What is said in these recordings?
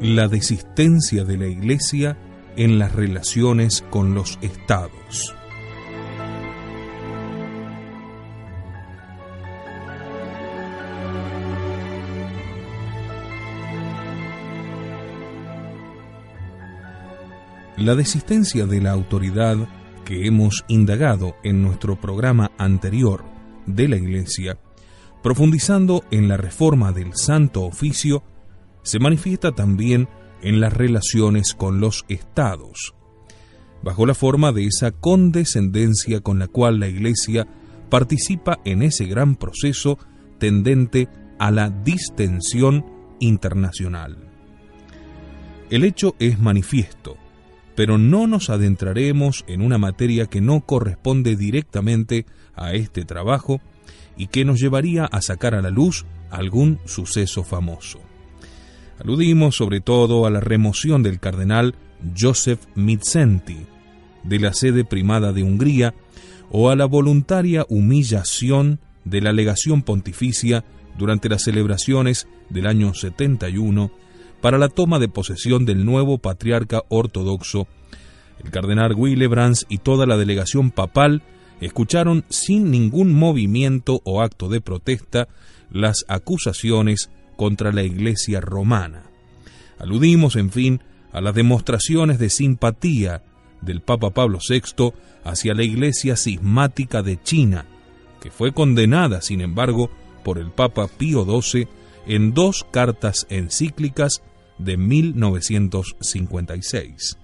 La desistencia de la Iglesia en las relaciones con los estados. La desistencia de la autoridad que hemos indagado en nuestro programa anterior de la Iglesia, profundizando en la reforma del Santo Oficio, se manifiesta también en las relaciones con los estados, bajo la forma de esa condescendencia con la cual la Iglesia participa en ese gran proceso tendente a la distensión internacional. El hecho es manifiesto, pero no nos adentraremos en una materia que no corresponde directamente a este trabajo y que nos llevaría a sacar a la luz algún suceso famoso. Aludimos sobre todo a la remoción del cardenal József Mindszenty de la sede primada de Hungría o a la voluntaria humillación de la legación pontificia durante las celebraciones del año 71 para la toma de posesión del nuevo patriarca ortodoxo. El cardenal Willebrands y toda la delegación papal escucharon sin ningún movimiento o acto de protesta las acusaciones contra la Iglesia romana. Aludimos, en fin, a las demostraciones de simpatía del Papa Pablo VI hacia la Iglesia cismática de China, que fue condenada, sin embargo, por el Papa Pío XII en 2 cartas encíclicas de 1956.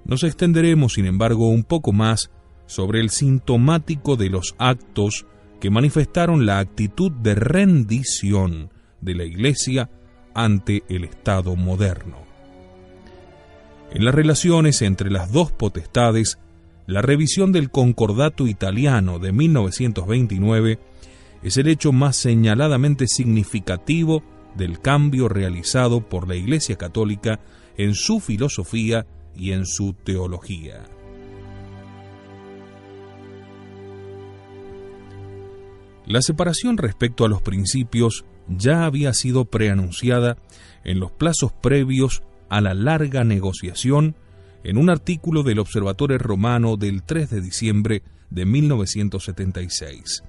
Nos extenderemos, sin embargo, un poco más sobre el sintomático de los actos que manifestaron la actitud de rendición de la Iglesia ante el Estado moderno. En las relaciones entre las dos potestades, la revisión del Concordato Italiano de 1929 es el hecho más señaladamente significativo del cambio realizado por la Iglesia Católica en su filosofía y en su teología. La separación respecto a los principios ya había sido preanunciada en los plazos previos a la larga negociación en un artículo del Observatore Romano del 3 de diciembre de 1976.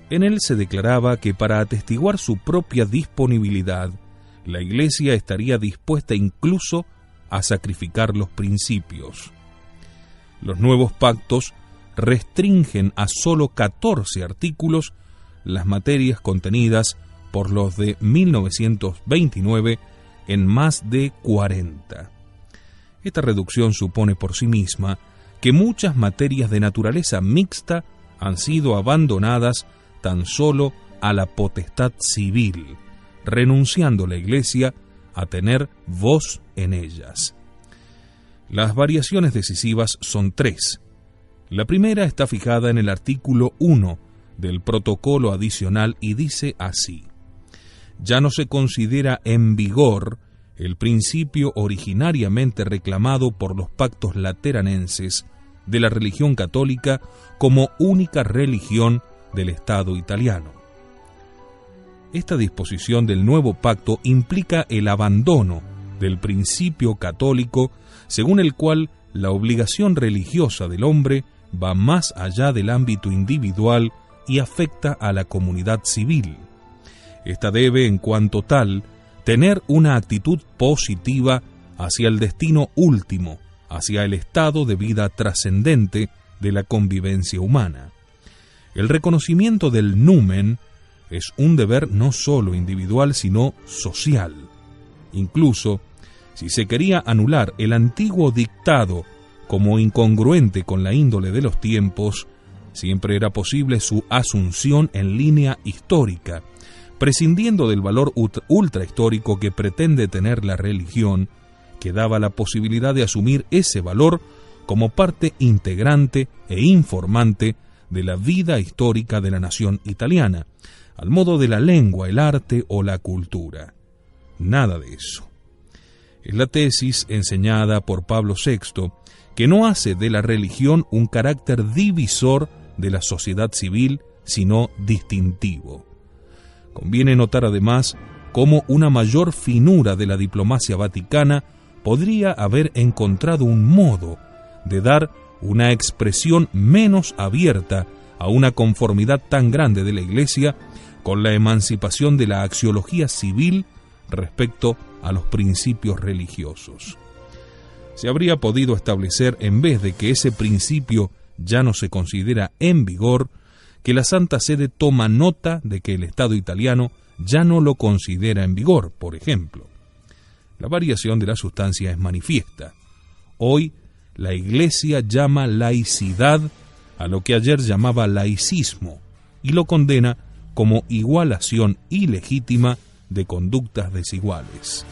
En él se declaraba que para atestiguar su propia disponibilidad, la Iglesia estaría dispuesta incluso a sacrificar los principios. Los nuevos pactos restringen a solo 14 artículos las materias contenidas por los de 1929 en más de 40. Esta reducción supone por sí misma que muchas materias de naturaleza mixta han sido abandonadas tan solo a la potestad civil, renunciando la Iglesia a tener voz en ellas. Las variaciones decisivas son 3. La primera está fijada en el artículo 1 del protocolo adicional y dice así: ya no se considera en vigor el principio originariamente reclamado por los pactos lateranenses de la religión católica como única religión del Estado italiano. Esta disposición del nuevo pacto implica el abandono del principio católico según el cual la obligación religiosa del hombre va más allá del ámbito individual y afecta a la comunidad civil. Esta debe, en cuanto tal, tener una actitud positiva hacia el destino último, hacia el estado de vida trascendente de la convivencia humana. El reconocimiento del numen es un deber no solo individual, sino social. Incluso, si se quería anular el antiguo dictado como incongruente con la índole de los tiempos, siempre era posible su asunción en línea histórica, prescindiendo del valor ultrahistórico que pretende tener la religión, que daba la posibilidad de asumir ese valor como parte integrante e informante de la vida histórica de la nación italiana, al modo de la lengua, el arte o la cultura. Nada de eso. Es la tesis enseñada por Pablo VI, que no hace de la religión un carácter divisor de la sociedad civil, sino distintivo. Conviene notar además cómo una mayor finura de la diplomacia vaticana podría haber encontrado un modo de dar una expresión menos abierta a una conformidad tan grande de la Iglesia con la emancipación de la axiología civil respecto a los principios religiosos. Se habría podido establecer, en vez de que ese principio ya no se considera en vigor, que la Santa Sede toma nota de que el Estado italiano ya no lo considera en vigor, por ejemplo. La variación de la sustancia es manifiesta. Hoy, la Iglesia llama laicidad a lo que ayer llamaba laicismo y lo condena como igualación ilegítima de conductas desiguales.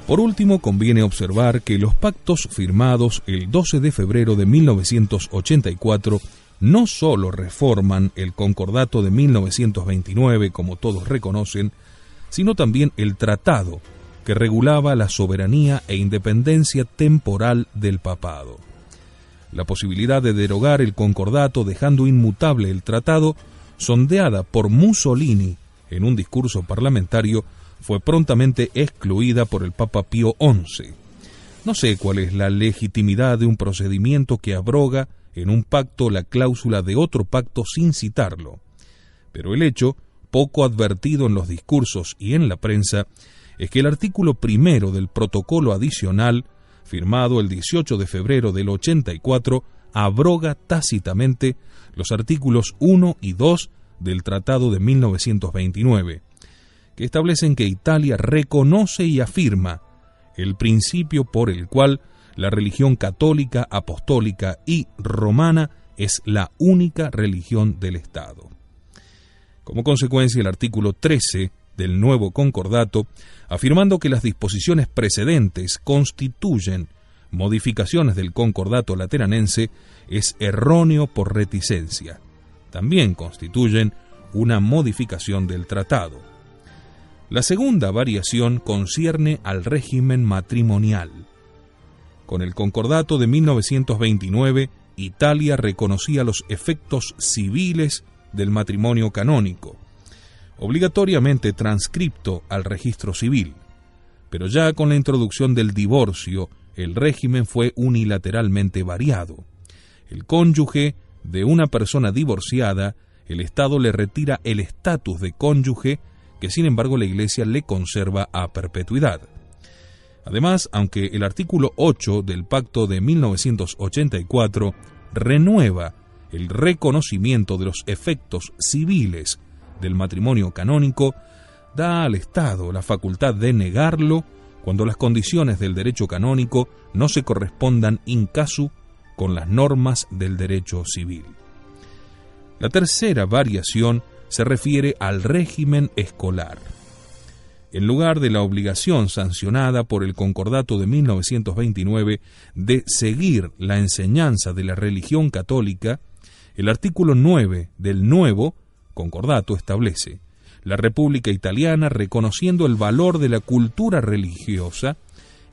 Por último, conviene observar que los pactos firmados el 12 de febrero de 1984 no solo reforman el Concordato de 1929, como todos reconocen, sino también el tratado que regulaba la soberanía e independencia temporal del papado. La posibilidad de derogar el concordato dejando inmutable el tratado, sondeada por Mussolini en un discurso parlamentario, fue prontamente excluida por el Papa Pío XI. No sé cuál es la legitimidad de un procedimiento que abroga en un pacto la cláusula de otro pacto sin citarlo, pero el hecho, poco advertido en los discursos y en la prensa, es que el artículo primero del protocolo adicional, firmado el 18 de febrero del 84, abroga tácitamente los artículos 1 y 2 del Tratado de 1929, que establecen que Italia reconoce y afirma el principio por el cual la religión católica, apostólica y romana es la única religión del Estado. Como consecuencia, el artículo 13 del nuevo concordato, afirmando que las disposiciones precedentes constituyen modificaciones del concordato lateranense, es erróneo por reticencia. También constituyen una modificación del tratado. La segunda variación concierne al régimen matrimonial. Con el concordato de 1929, Italia reconocía los efectos civiles del matrimonio canónico, obligatoriamente transcripto al registro civil, pero ya con la introducción del divorcio, el régimen fue unilateralmente variado. El cónyuge de una persona divorciada, el Estado le retira el estatus de cónyuge, que sin embargo la Iglesia le conserva a perpetuidad. Además, aunque el artículo 8 del Pacto de 1984 renueva el reconocimiento de los efectos civiles del matrimonio canónico, da al Estado la facultad de negarlo cuando las condiciones del derecho canónico no se correspondan in casu con las normas del derecho civil. La tercera variación se refiere al régimen escolar. En lugar de la obligación sancionada por el Concordato de 1929 de seguir la enseñanza de la religión católica, el artículo 9 del nuevo Concordato establece: la República Italiana, reconociendo el valor de la cultura religiosa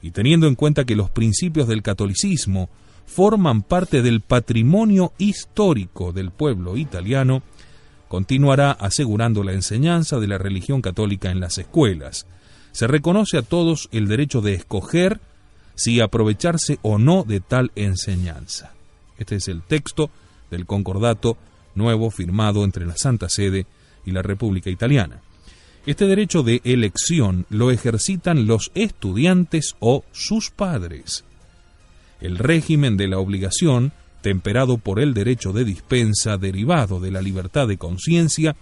y teniendo en cuenta que los principios del catolicismo forman parte del patrimonio histórico del pueblo italiano, continuará asegurando la enseñanza de la religión católica en las escuelas. Se reconoce a todos el derecho de escoger si aprovecharse o no de tal enseñanza. Este es el texto del concordato nuevo firmado entre la Santa Sede y la República Italiana. Este derecho de elección lo ejercitan los estudiantes o sus padres. El régimen de la obligación, temperado por el derecho de dispensa derivado de la libertad de conciencia,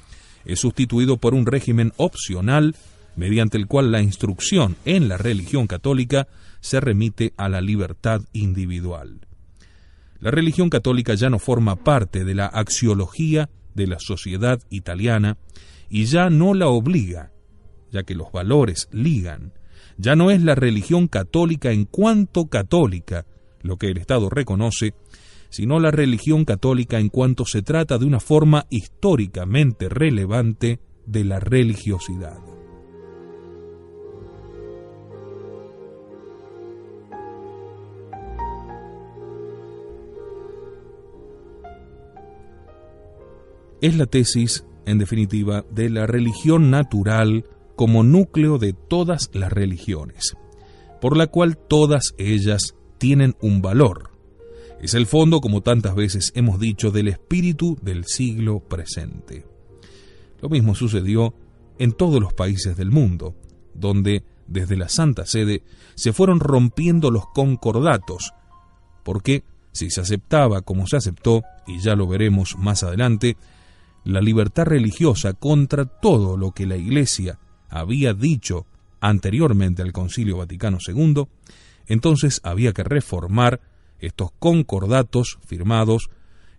es sustituido por un régimen opcional mediante el cual la instrucción en la religión católica se remite a la libertad individual. La religión católica ya no forma parte de la axiología de la sociedad italiana y ya no la obliga, ya que los valores ligan. Ya no es la religión católica en cuanto católica lo que el Estado reconoce, sino la religión católica en cuanto se trata de una forma históricamente relevante de la religiosidad. Es la tesis, en definitiva, de la religión natural como núcleo de todas las religiones, por la cual todas ellas tienen un valor. Es el fondo, como tantas veces hemos dicho, del espíritu del siglo presente. Lo mismo sucedió en todos los países del mundo, donde desde la Santa Sede se fueron rompiendo los concordatos, porque si se aceptaba como se aceptó, y ya lo veremos más adelante, la libertad religiosa contra todo lo que la Iglesia había dicho anteriormente al Concilio Vaticano II, entonces había que reformar estos concordatos firmados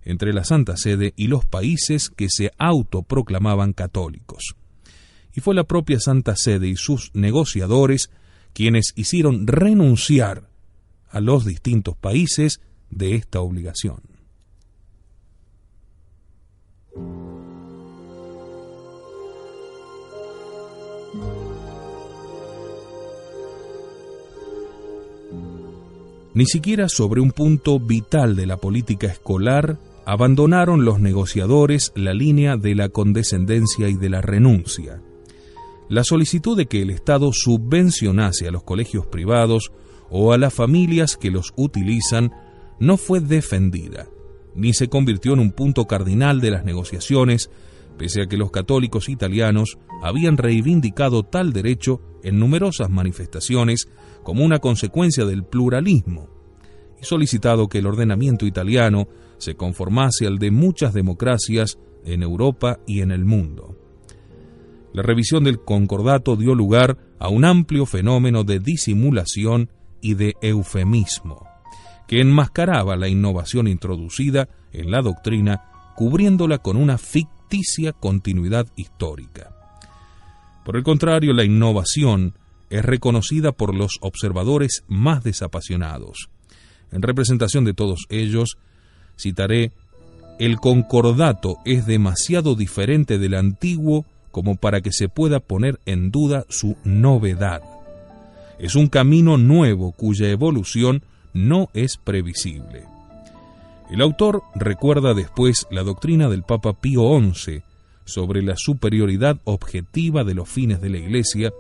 entre la Santa Sede y los países que se autoproclamaban católicos. Y fue la propia Santa Sede y sus negociadores quienes hicieron renunciar a los distintos países de esta obligación. Ni siquiera sobre un punto vital de la política escolar abandonaron los negociadores la línea de la condescendencia y de la renuncia. La solicitud de que el Estado subvencionase a los colegios privados o a las familias que los utilizan no fue defendida, ni se convirtió en un punto cardinal de las negociaciones, pese a que los católicos italianos habían reivindicado tal derecho en numerosas manifestaciones como una consecuencia del pluralismo, y solicitado que el ordenamiento italiano se conformase al de muchas democracias en Europa y en el mundo. La revisión del concordato dio lugar a un amplio fenómeno de disimulación y de eufemismo, que enmascaraba la innovación introducida en la doctrina, cubriéndola con una ficticia continuidad histórica. Por el contrario, la innovación es reconocida por los observadores más desapasionados. En representación de todos ellos, citaré: el concordato es demasiado diferente del antiguo como para que se pueda poner en duda su novedad. Es un camino nuevo cuya evolución no es previsible. El autor recuerda después la doctrina del Papa Pío XI sobre la superioridad objetiva de los fines de la Iglesia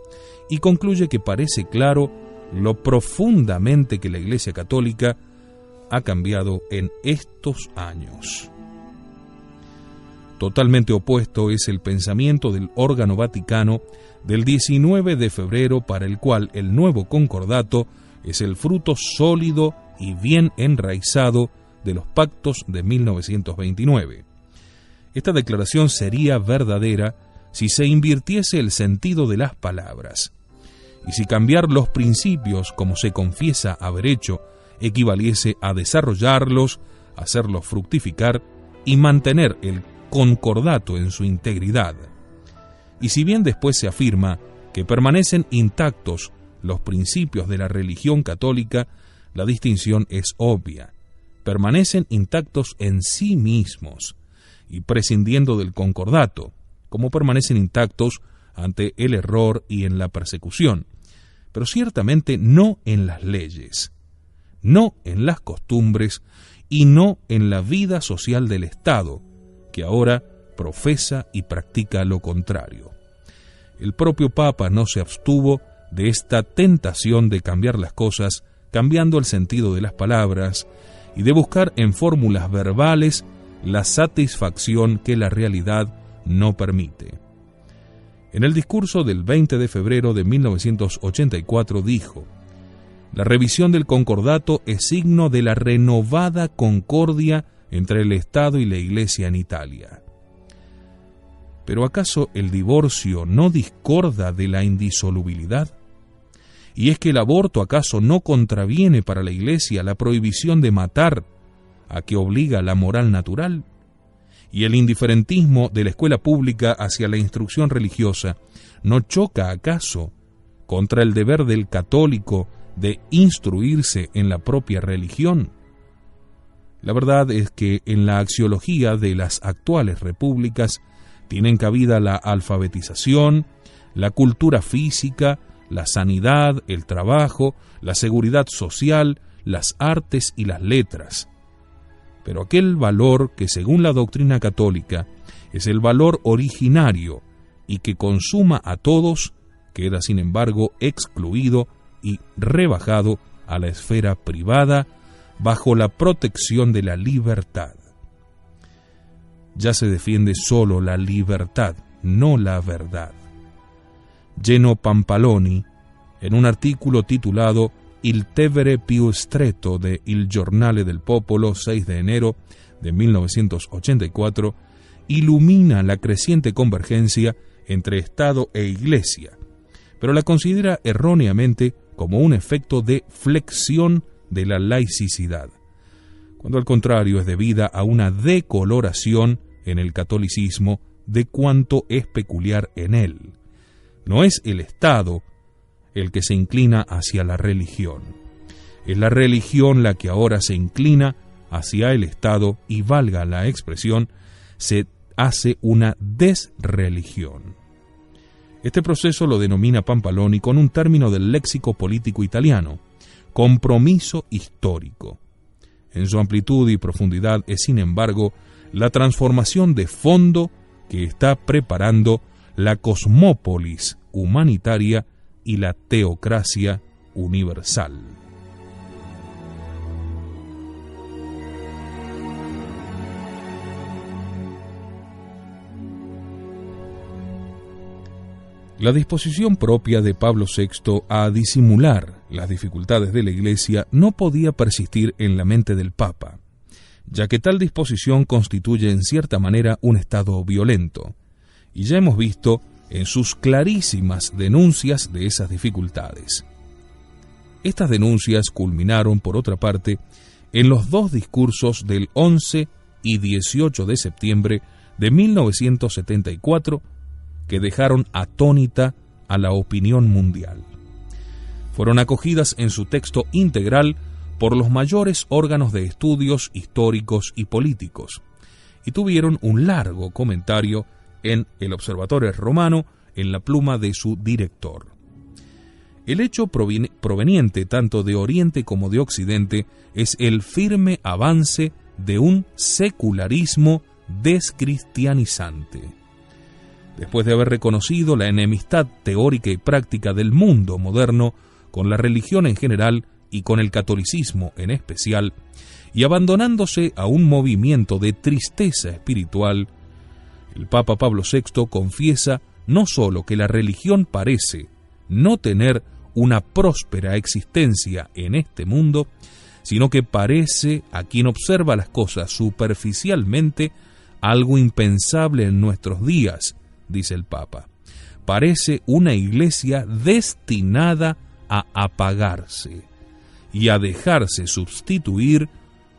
y concluye que parece claro lo profundamente que la Iglesia Católica ha cambiado en estos años. Totalmente opuesto es el pensamiento del órgano vaticano del 19 de febrero, para el cual el nuevo concordato es el fruto sólido y bien enraizado de los pactos de 1929. Esta declaración sería verdadera si se invirtiese el sentido de las palabras, y si cambiar los principios, como se confiesa haber hecho, equivaliese a desarrollarlos, hacerlos fructificar y mantener el concordato en su integridad. Y si bien después se afirma que permanecen intactos los principios de la religión católica, la distinción es obvia. Permanecen intactos en sí mismos y prescindiendo del concordato, como permanecen intactos ante el error y en la persecución, pero ciertamente no en las leyes, no en las costumbres y no en la vida social del Estado, que ahora profesa y practica lo contrario. El propio Papa no se abstuvo de esta tentación de cambiar las cosas, cambiando el sentido de las palabras, y de buscar en fórmulas verbales la satisfacción que la realidad no permite. En el discurso del 20 de febrero de 1984 dijo: la revisión del concordato es signo de la renovada concordia entre el Estado y la Iglesia en Italia. ¿Pero acaso el divorcio no discorda de la indisolubilidad? ¿Y es que el aborto acaso no contraviene para la Iglesia la prohibición de matar, a que obliga la moral natural? ¿Y el indiferentismo de la escuela pública hacia la instrucción religiosa no choca acaso contra el deber del católico de instruirse en la propia religión? La verdad es que en la axiología de las actuales repúblicas tienen cabida la alfabetización, la cultura física, la sanidad, el trabajo, la seguridad social, las artes y las letras. Pero aquel valor que, según la doctrina católica, es el valor originario y que consuma a todos, queda sin embargo excluido y rebajado a la esfera privada bajo la protección de la libertad. Ya se defiende solo la libertad, no la verdad. Geno Pampaloni, en un artículo titulado Il Tevere più stretto de Il Giornale del Popolo, 6 de enero de 1984, ilumina la creciente convergencia entre Estado e Iglesia, pero la considera erróneamente como un efecto de flexión de la laicidad, cuando al contrario es debida a una decoloración en el catolicismo de cuanto es peculiar en él. No es el Estado el que se inclina hacia la religión, es la religión la que ahora se inclina hacia el Estado y, valga la expresión, se hace una desreligión. Este proceso lo denomina Pampaloni con un término del léxico político italiano: compromiso histórico. En su amplitud y profundidad es, sin embargo, la transformación de fondo que está preparando la cosmópolis humanitaria y la teocracia universal. La disposición propia de Pablo VI a disimular las dificultades de la Iglesia no podía persistir en la mente del Papa, ya que tal disposición constituye en cierta manera un estado violento, y ya hemos visto en sus clarísimas denuncias de esas dificultades. Estas denuncias culminaron, por otra parte, en los dos discursos del 11 y 18 de septiembre de 1974, que dejaron atónita a la opinión mundial. Fueron acogidas en su texto integral por los mayores órganos de estudios históricos y políticos, y tuvieron un largo comentario en el Observatore Romano en la pluma de su director. El hecho proveniente tanto de Oriente como de Occidente es el firme avance de un secularismo descristianizante. Después de haber reconocido la enemistad teórica y práctica del mundo moderno con la religión en general y con el catolicismo en especial, y abandonándose a un movimiento de tristeza espiritual, el Papa Pablo VI confiesa no sólo que la religión parece no tener una próspera existencia en este mundo, sino que parece, a quien observa las cosas superficialmente, algo impensable en nuestros días, dice el Papa. Parece una iglesia destinada a apagarse y a dejarse sustituir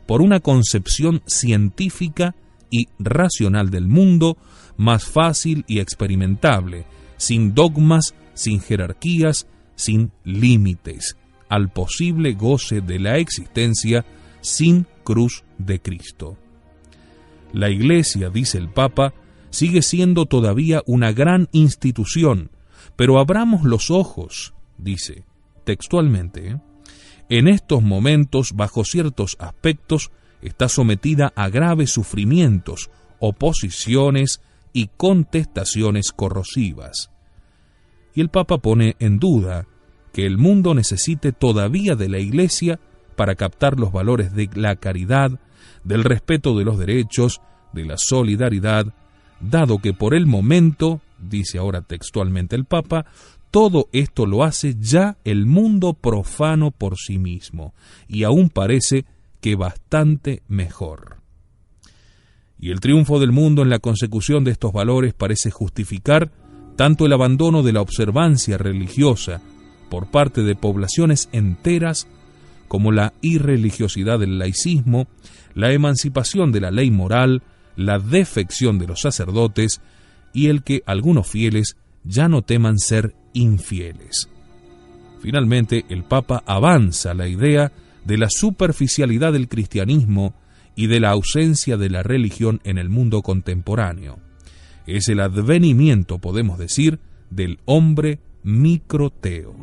por una concepción científica y racional del mundo más fácil y experimentable, sin dogmas, sin jerarquías, sin límites, al posible goce de la existencia sin cruz de Cristo. La Iglesia, dice el Papa, sigue siendo todavía una gran institución, pero abramos los ojos, dice textualmente, en estos momentos, bajo ciertos aspectos, está sometida a graves sufrimientos, oposiciones y contestaciones corrosivas. Y el Papa pone en duda que el mundo necesite todavía de la Iglesia para captar los valores de la caridad, del respeto de los derechos, de la solidaridad, dado que por el momento, dice ahora textualmente el Papa, todo esto lo hace ya el mundo profano por sí mismo, y aún parece que bastante mejor. Y el triunfo del mundo en la consecución de estos valores parece justificar tanto el abandono de la observancia religiosa por parte de poblaciones enteras, como la irreligiosidad del laicismo, la emancipación de la ley moral, la defección de los sacerdotes y el que algunos fieles ya no teman ser infieles. Finalmente, el Papa avanza la idea de la superficialidad del cristianismo y de la ausencia de la religión en el mundo contemporáneo. Es el advenimiento, podemos decir, del hombre microteo.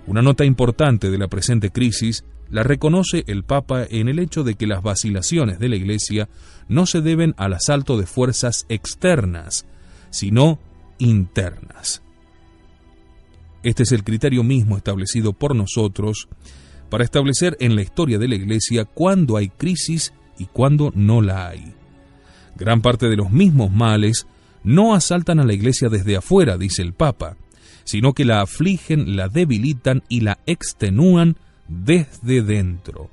Una nota importante de la presente crisis la reconoce el Papa en el hecho de que las vacilaciones de la Iglesia no se deben al asalto de fuerzas externas, sino internas. Este es el criterio mismo establecido por nosotros para establecer en la historia de la Iglesia cuándo hay crisis y cuándo no la hay. Gran parte de los mismos males no asaltan a la Iglesia desde afuera, dice el Papa, sino que la afligen, la debilitan y la extenúan desde dentro.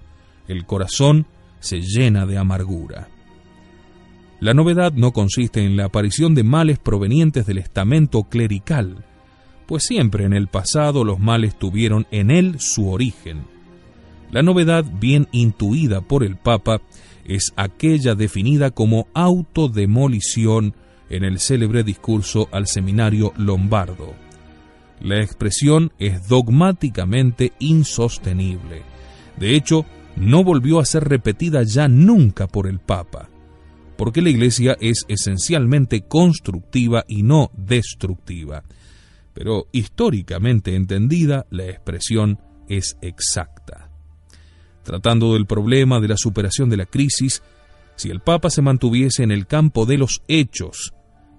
El corazón se llena de amargura. La novedad no consiste en la aparición de males provenientes del estamento clerical, pues siempre en el pasado los males tuvieron en él su origen. La novedad, bien intuida por el Papa, es aquella definida como autodemolición en el célebre discurso al seminario lombardo. La expresión es dogmáticamente insostenible. De hecho, no volvió a ser repetida ya nunca por el Papa, porque la Iglesia es esencialmente constructiva y no destructiva. Pero históricamente entendida, la expresión es exacta. Tratando del problema de la superación de la crisis, si el Papa se mantuviese en el campo de los hechos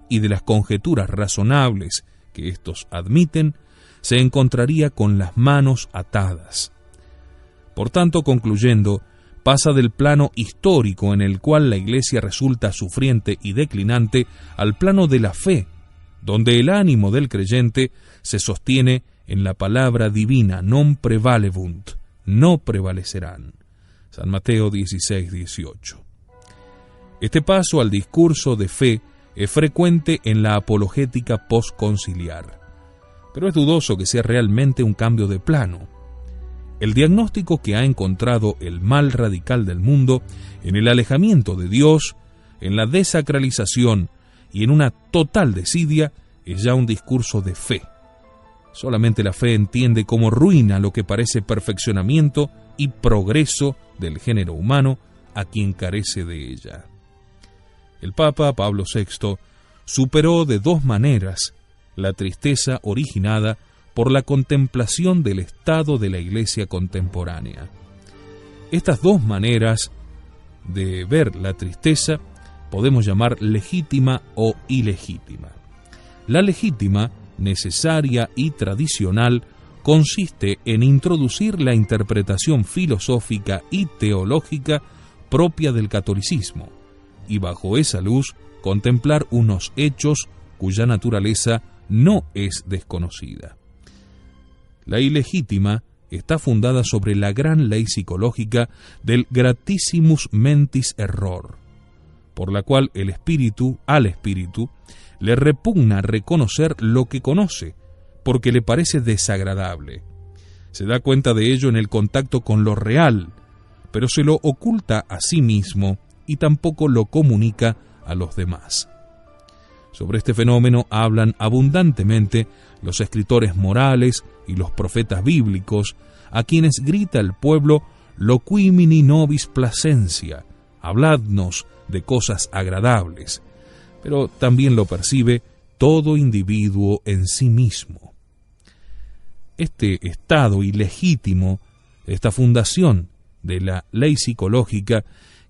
y de las conjeturas razonables que éstos admiten, se encontraría con las manos atadas. Por tanto, concluyendo, pasa del plano histórico en el cual la Iglesia resulta sufriente y declinante al plano de la fe, donde el ánimo del creyente se sostiene en la palabra divina, non prevalebunt, no prevalecerán. San Mateo 16:18. Este paso al discurso de fe es frecuente en la apologética postconciliar, pero es dudoso que sea realmente un cambio de plano. El diagnóstico que ha encontrado el mal radical del mundo en el alejamiento de Dios, en la desacralización y en una total desidia es ya un discurso de fe. Solamente la fe entiende como ruina lo que parece perfeccionamiento y progreso del género humano a quien carece de ella. El Papa Pablo VI superó de dos maneras la tristeza originada por la contemplación del estado de la Iglesia contemporánea. Estas dos maneras de ver la tristeza podemos llamar legítima o ilegítima. La legítima, necesaria y tradicional, consiste en introducir la interpretación filosófica y teológica propia del catolicismo, y bajo esa luz contemplar unos hechos cuya naturaleza no es desconocida. La ilegítima está fundada sobre la gran ley psicológica del gratissimus mentis error, por la cual al espíritu le repugna reconocer lo que conoce, porque le parece desagradable. Se da cuenta de ello en el contacto con lo real, pero se lo oculta a sí mismo y tampoco lo comunica a los demás. Sobre este fenómeno hablan abundantemente los escritores morales y los profetas bíblicos, a quienes grita el pueblo loquimini nobis placencia, habladnos de cosas agradables, pero también lo percibe todo individuo en sí mismo. Este estado ilegítimo, esta fundación de la ley psicológica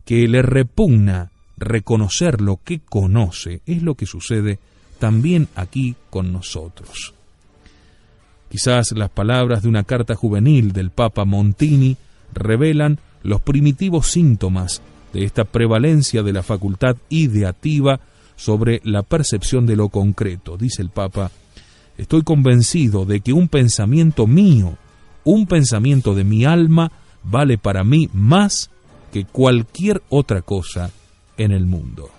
que le repugna reconocer lo que conoce, es lo que sucede también aquí con nosotros. Quizás las palabras de una carta juvenil del Papa Montini revelan los primitivos síntomas de esta prevalencia de la facultad ideativa sobre la percepción de lo concreto. Dice el Papa: estoy convencido de que un pensamiento mío, un pensamiento de mi alma, vale para mí más que cualquier otra cosa en el mundo.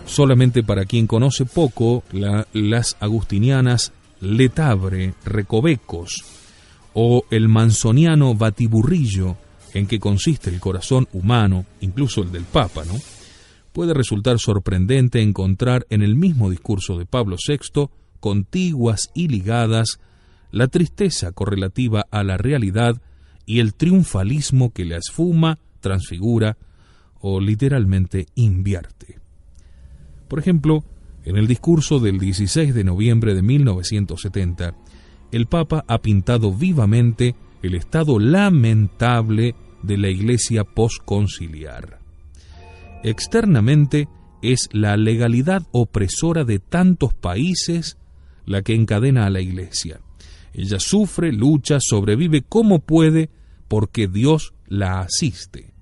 Solamente para quien conoce poco las agustinianas Letabre, Recovecos o el mansoniano batiburrillo en que consiste el corazón humano, incluso el del Papa, ¿no?, puede resultar sorprendente encontrar en el mismo discurso de Pablo VI, contiguas y ligadas, la tristeza correlativa a la realidad y el triunfalismo que la esfuma, transfigura o literalmente invierte. Por ejemplo, En el discurso del 16 de noviembre de 1970, el Papa ha pintado vivamente el estado lamentable de la Iglesia posconciliar. Externamente es la legalidad opresora de tantos países la que encadena a la Iglesia. Ella sufre, lucha, sobrevive como puede porque Dios la asiste.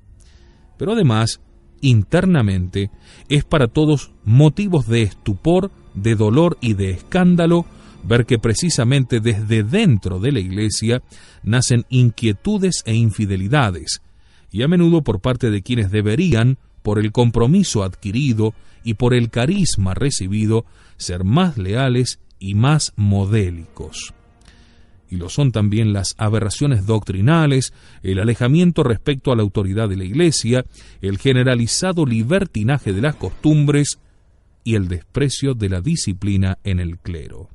Pero además, internamente, es para todos motivos de estupor, de dolor y de escándalo ver que precisamente desde dentro de la Iglesia nacen inquietudes e infidelidades, y a menudo por parte de quienes deberían, por el compromiso adquirido y por el carisma recibido, ser más leales y más modélicos. Y lo son también las aberraciones doctrinales, el alejamiento respecto a la autoridad de la Iglesia, el generalizado libertinaje de las costumbres y el desprecio de la disciplina en el clero.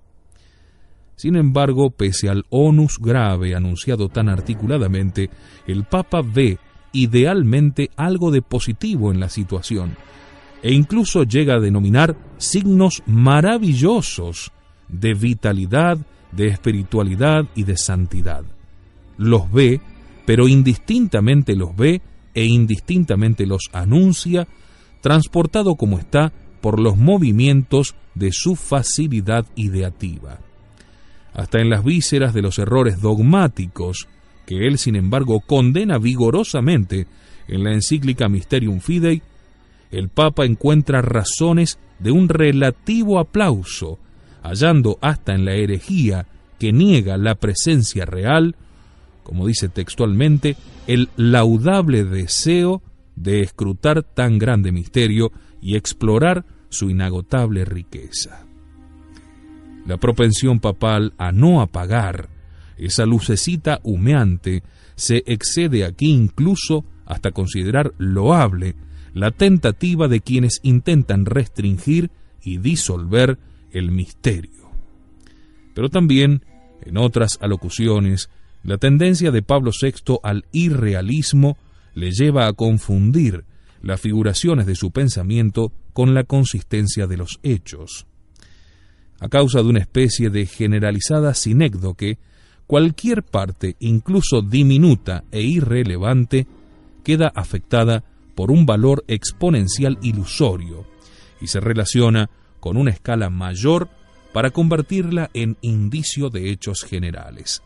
Sin embargo, pese al onus grave anunciado tan articuladamente, el Papa ve idealmente algo de positivo en la situación, e incluso llega a denominar signos maravillosos de vitalidad, de espiritualidad y de santidad. Los ve, pero indistintamente los ve e indistintamente los anuncia, transportado como está por los movimientos de su facilidad ideativa. Hasta en las vísceras de los errores dogmáticos, que él sin embargo condena vigorosamente en la encíclica Mysterium Fidei, el Papa encuentra razones de un relativo aplauso, hallando hasta en la herejía que niega la presencia real, como dice textualmente, el laudable deseo de escrutar tan grande misterio y explorar su inagotable riqueza. La propensión papal a no apagar esa lucecita humeante se excede aquí incluso hasta considerar loable la tentativa de quienes intentan restringir y disolver el misterio. Pero también, en otras alocuciones, la tendencia de Pablo VI al irrealismo le lleva a confundir las figuraciones de su pensamiento con la consistencia de los hechos. A causa de una especie de generalizada sinécdoque, cualquier parte, incluso diminuta e irrelevante, queda afectada por un valor exponencial ilusorio y se relaciona con una escala mayor para convertirla en indicio de hechos generales.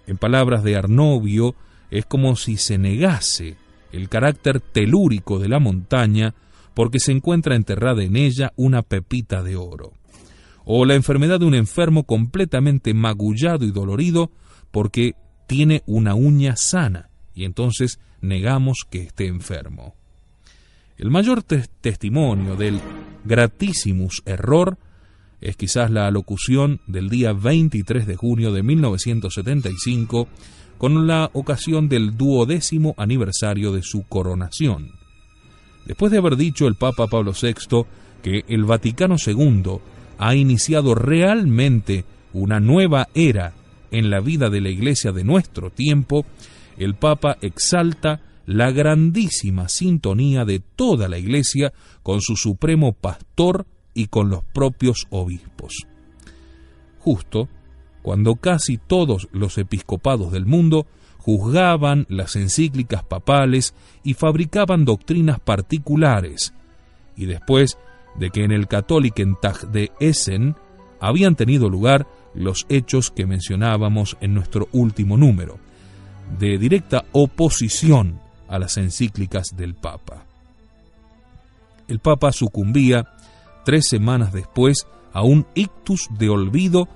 En palabras de Arnovio, es como si se negase el carácter telúrico de la montaña porque se encuentra enterrada en ella una pepita de oro, o la enfermedad de un enfermo completamente magullado y dolorido porque tiene una uña sana, y entonces negamos que esté enfermo. El mayor testimonio del gratissimus error es quizás la alocución del día 23 de junio de 1975 con la ocasión del 12º aniversario de su coronación. Después de haber dicho el Papa Pablo VI que el Vaticano II ha iniciado realmente una nueva era en la vida de la Iglesia de nuestro tiempo, el Papa exalta la grandísima sintonía de toda la Iglesia con su supremo pastor y con los propios obispos. Justo cuando casi todos los episcopados del mundo juzgaban las encíclicas papales y fabricaban doctrinas particulares, y después de que en el Katholikentag de Essen habían tenido lugar los hechos que mencionábamos en nuestro último número, de directa oposición a las encíclicas del Papa. El Papa sucumbía 3 semanas después a un ictus de olvido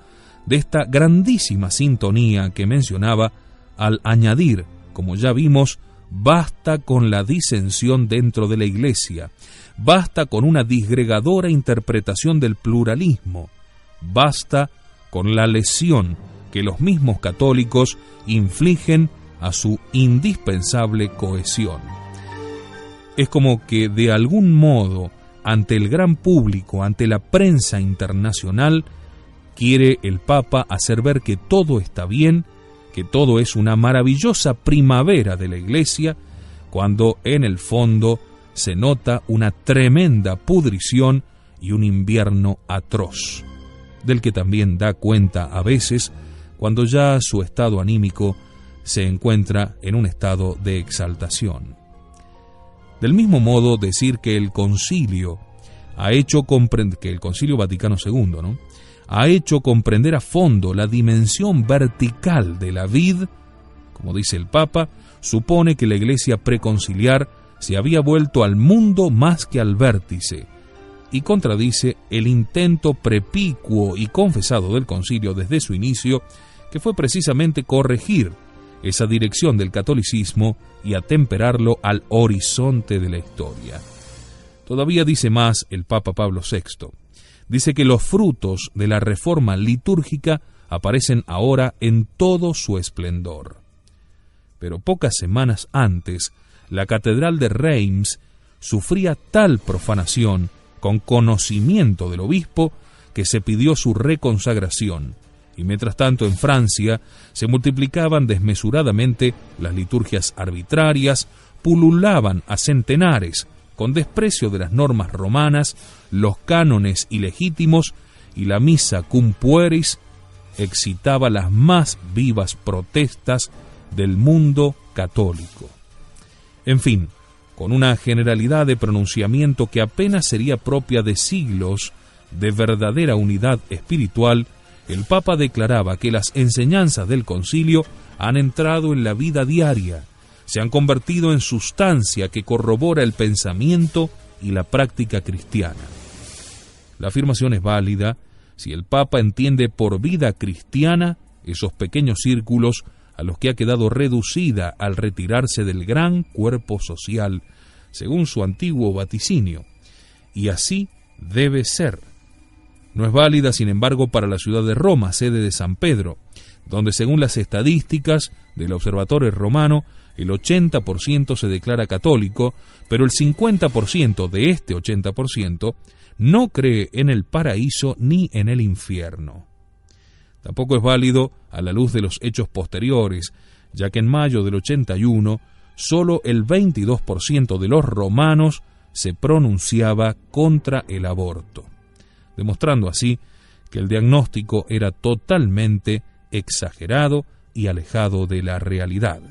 de esta grandísima sintonía que mencionaba, al añadir, como ya vimos, basta con la disensión dentro de la Iglesia, basta con una disgregadora interpretación del pluralismo, basta con la lesión que los mismos católicos infligen a su indispensable cohesión. Es como que de algún modo, ante el gran público, ante la prensa internacional, quiere el Papa hacer ver que todo está bien, que todo es una maravillosa primavera de la Iglesia, cuando en el fondo se nota una tremenda pudrición y un invierno atroz, del que también da cuenta a veces cuando ya su estado anímico se encuentra en un estado de exaltación. Del mismo modo, decir que el Concilio Vaticano II, ha hecho comprender a fondo la dimensión vertical de la vid, como dice el Papa, supone que la Iglesia preconciliar se había vuelto al mundo más que al vértice, y contradice el intento prepicuo y confesado del concilio desde su inicio, que fue precisamente corregir esa dirección del catolicismo y atemperarlo al horizonte de la historia. Todavía dice más el Papa Pablo VI. Dice que los frutos de la reforma litúrgica aparecen ahora en todo su esplendor. Pero pocas semanas antes, la catedral de Reims sufría tal profanación con conocimiento del obispo que se pidió su reconsagración, y mientras tanto en Francia se multiplicaban desmesuradamente las liturgias arbitrarias, pululaban a centenares, con desprecio de las normas romanas, los cánones ilegítimos, y la misa cum pueris excitaba las más vivas protestas del mundo católico. En fin, con una generalidad de pronunciamiento que apenas sería propia de siglos de verdadera unidad espiritual, el Papa declaraba que las enseñanzas del concilio han entrado en la vida diaria, se han convertido en sustancia que corrobora el pensamiento y la práctica cristiana. La afirmación es válida si el Papa entiende por vida cristiana esos pequeños círculos a los que ha quedado reducida al retirarse del gran cuerpo social, según su antiguo vaticinio, y así debe ser. No es válida, sin embargo, para la ciudad de Roma, sede de San Pedro, donde según las estadísticas del Observatorio Romano, el 80% se declara católico, pero el 50% de este 80% no cree en el paraíso ni en el infierno. Tampoco es válido a la luz de los hechos posteriores, ya que en mayo del 81, solo el 22% de los romanos se pronunciaba contra el aborto, demostrando así que el diagnóstico era totalmente exagerado y alejado de la realidad.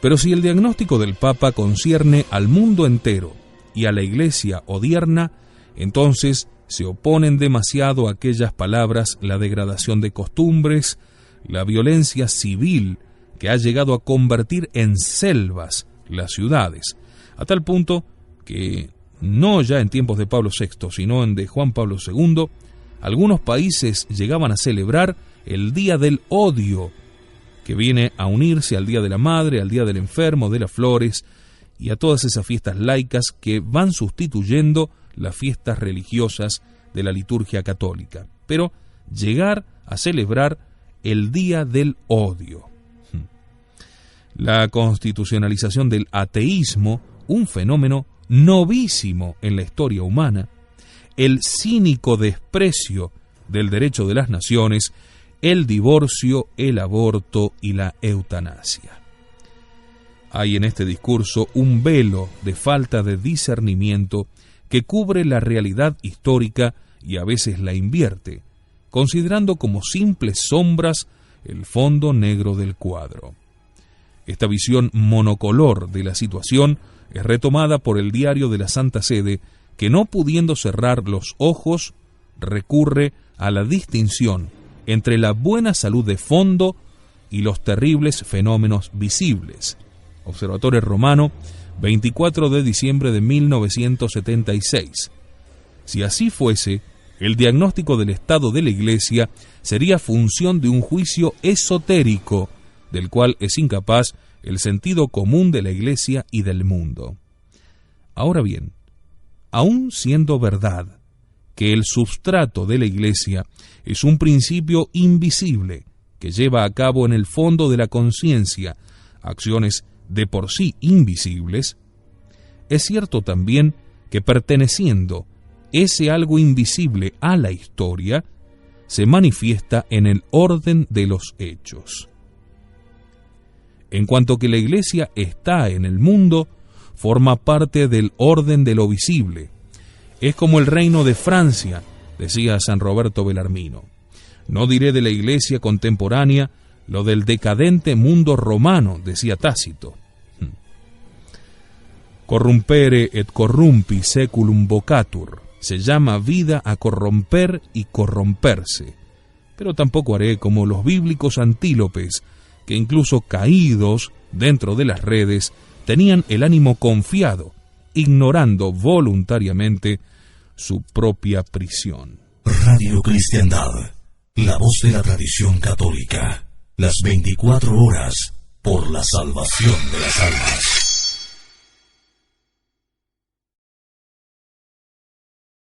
Pero si el diagnóstico del Papa concierne al mundo entero y a la Iglesia odierna, entonces se oponen demasiado a aquellas palabras la degradación de costumbres, la violencia civil que ha llegado a convertir en selvas las ciudades, a tal punto que, no ya en tiempos de Pablo VI, sino en de Juan Pablo II, algunos países llegaban a celebrar el Día del Odio, que viene a unirse al Día de la Madre, al Día del Enfermo, de las Flores, y a todas esas fiestas laicas que van sustituyendo las fiestas religiosas de la liturgia católica. Pero llegar a celebrar el Día del Odio. La constitucionalización del ateísmo, un fenómeno novísimo en la historia humana, el cínico desprecio del derecho de las naciones, el divorcio, el aborto y la eutanasia. Hay en este discurso un velo de falta de discernimiento que cubre la realidad histórica y a veces la invierte, considerando como simples sombras el fondo negro del cuadro. Esta visión monocolor de la situación es retomada por el Diario de la Santa Sede, que no pudiendo cerrar los ojos, recurre a la distinción entre la buena salud de fondo y los terribles fenómenos visibles. Observatorio Romano, 24 de diciembre de 1976. Si así fuese, el diagnóstico del estado de la Iglesia sería función de un juicio esotérico, del cual es incapaz el sentido común de la Iglesia y del mundo. Ahora bien, aun siendo verdad que el substrato de la Iglesia es un principio invisible que lleva a cabo en el fondo de la conciencia acciones de por sí invisibles, es cierto también que perteneciendo ese algo invisible a la historia, se manifiesta en el orden de los hechos. En cuanto que la Iglesia está en el mundo, forma parte del orden de lo visible. Es como el reino de Francia, decía San Roberto Bellarmino. No diré de la Iglesia contemporánea lo del decadente mundo romano, decía Tácito. Corrumpere et corrumpi seculum vocatur. Se llama vida a corromper y corromperse. Pero tampoco haré como los bíblicos antílopes, que incluso caídos dentro de las redes, tenían el ánimo confiado, ignorando voluntariamente su propia prisión. Radio Cristiandad, la voz de la tradición católica, las 24 horas por la salvación de las almas.